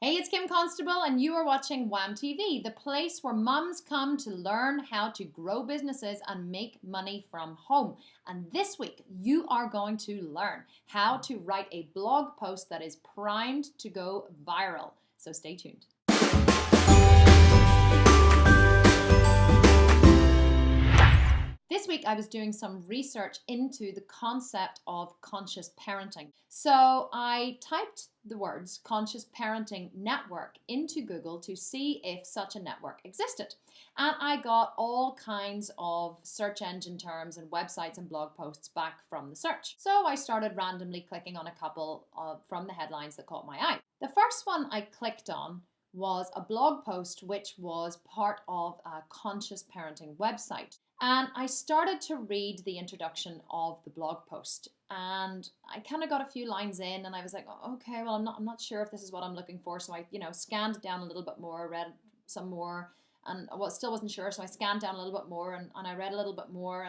Hey, it's Kim Constable, and you are watching Wham TV, the place where mums come to learn how to grow businesses and make money from home. And this week, you are going to learn how to write a blog post that is primed to go viral. So stay tuned. This week, I was doing some research into the concept of conscious parenting. So I typed the words conscious parenting network into Google to see if such a network existed. And I got all kinds of search engine terms and websites and blog posts back from the search. So I started randomly clicking on a couple from the headlines that caught my eye. The first one I clicked on was a blog post which was part of a conscious parenting website. And I started to read the introduction of the blog post, and I kind of got a few lines in, and I was like, oh, okay, well, I'm not sure if this is what I'm looking for. So I, scanned down a little bit more, read some more, and still wasn't sure. So I scanned down a little bit more, and I read a little bit more,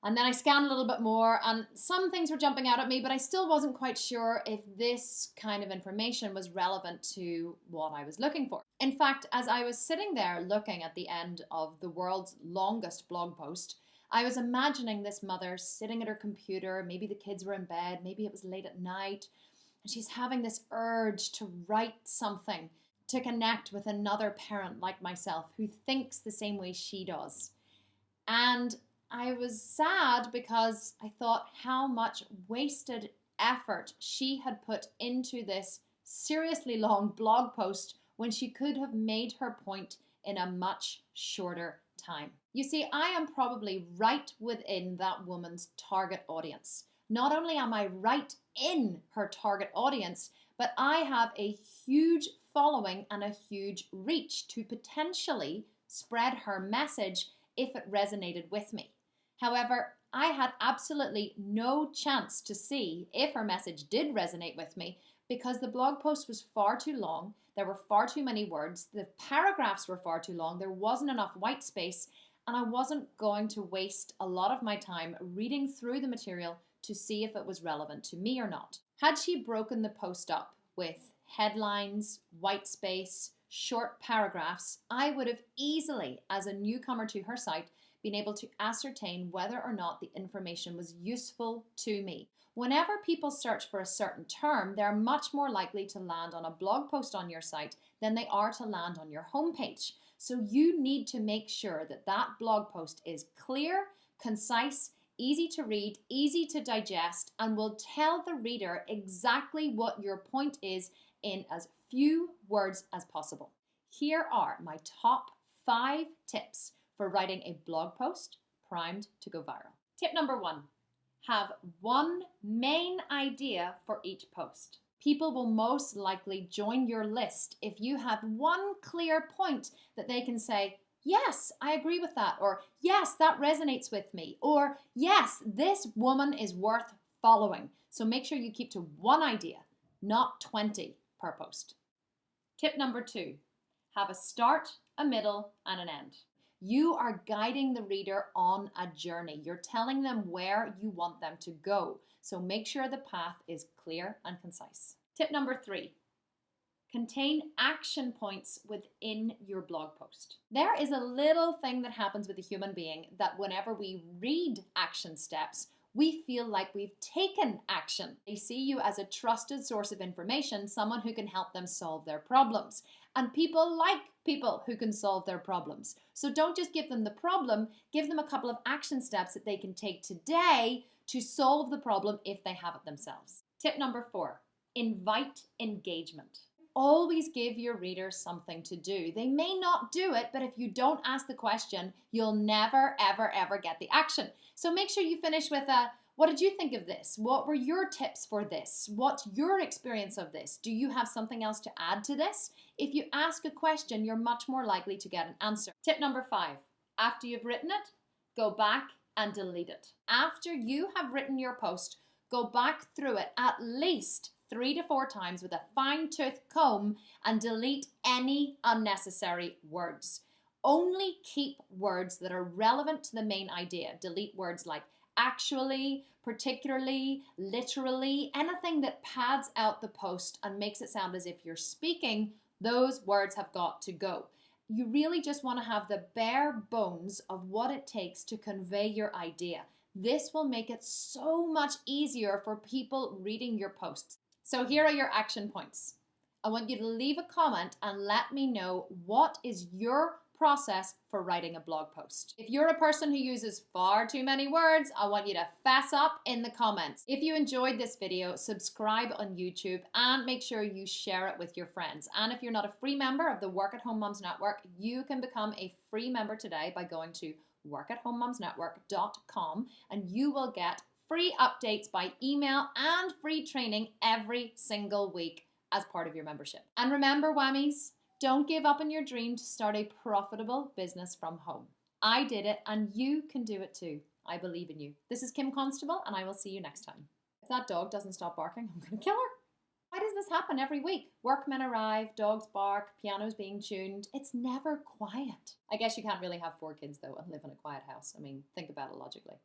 and then I scanned a little bit more, and some things were jumping out at me, but I still wasn't quite sure if this kind of information was relevant to what I was looking for. In fact, as I was sitting there looking at the end of the world's longest blog post, I was imagining this mother sitting at her computer, maybe the kids were in bed, maybe it was late at night, and she's having this urge to write something to connect with another parent like myself who thinks the same way she does. And I was sad because I thought how much wasted effort she had put into this seriously long blog post when she could have made her point in a much shorter time. You see, I am probably right within that woman's target audience. Not only am I right in her target audience, but I have a huge following and a huge reach to potentially spread her message if it resonated with me. However, I had absolutely no chance to see if her message did resonate with me because the blog post was far too long, there were far too many words, the paragraphs were far too long, there wasn't enough white space, and I wasn't going to waste a lot of my time reading through the material to see if it was relevant to me or not. Had she broken the post up with headlines, white space, short paragraphs, I would have easily, as a newcomer to her site, been able to ascertain whether or not the information was useful to me. Whenever people search for a certain term, they're much more likely to land on a blog post on your site than they are to land on your homepage. So you need to make sure that that blog post is clear, concise, easy to read, easy to digest, and will tell the reader exactly what your point is in as few words as possible. Here are my top 5 tips for writing a blog post primed to go viral. Tip number 1, have one main idea for each post. People will most likely join your list if you have one clear point that they can say, yes, I agree with that, or yes, that resonates with me, or yes, this woman is worth following. So make sure you keep to one idea, not 20 per post. Tip number 2, have a start, a middle, and an end. You are guiding the reader on a journey. You're telling them where you want them to go. So make sure the path is clear and concise. Tip number 3, contain action points within your blog post. There is a little thing that happens with a human being that whenever we read action steps, we feel like we've taken action. They see you as a trusted source of information, someone who can help them solve their problems. And people like people who can solve their problems. So don't just give them the problem, give them a couple of action steps that they can take today to solve the problem if they have it themselves. Tip number 4, invite engagement. Always give your readers something to do. They may not do it, but if you don't ask the question, you'll never, ever, ever get the action. So make sure you finish with a, what did you think of this? What were your tips for this? What's your experience of this? Do you have something else to add to this? If you ask a question, you're much more likely to get an answer. Tip number 5, after you've written it, go back and delete it. After you have written your post, go back through it at least 3 to 4 times with a fine-tooth comb and delete any unnecessary words. Only keep words that are relevant to the main idea. Delete words like Actually, particularly, literally, anything that pads out the post and makes it sound as if you're speaking, those words have got to go. You really just want to have the bare bones of what it takes to convey your idea. This will make it so much easier for people reading your posts. So here are your action points. I want you to leave a comment and let me know what is your process for writing a blog post. If you're a person who uses far too many words, I want you to fess up in the comments. If you enjoyed this video, subscribe on YouTube and make sure you share it with your friends. And if you're not a free member of the Work at Home Mums Network, you can become a free member today by going to workathomemumsnetwork.com and you will get free updates by email and free training every single week as part of your membership. And remember, whammies, don't give up on your dream to start a profitable business from home. I did it and you can do it too. I believe in you. This is Kim Constable and I will see you next time. If that dog doesn't stop barking, I'm going to kill her. Why does this happen every week? Workmen arrive, dogs bark, piano's being tuned. It's never quiet. I guess you can't really have 4 kids though and live in a quiet house. I mean, think about it logically.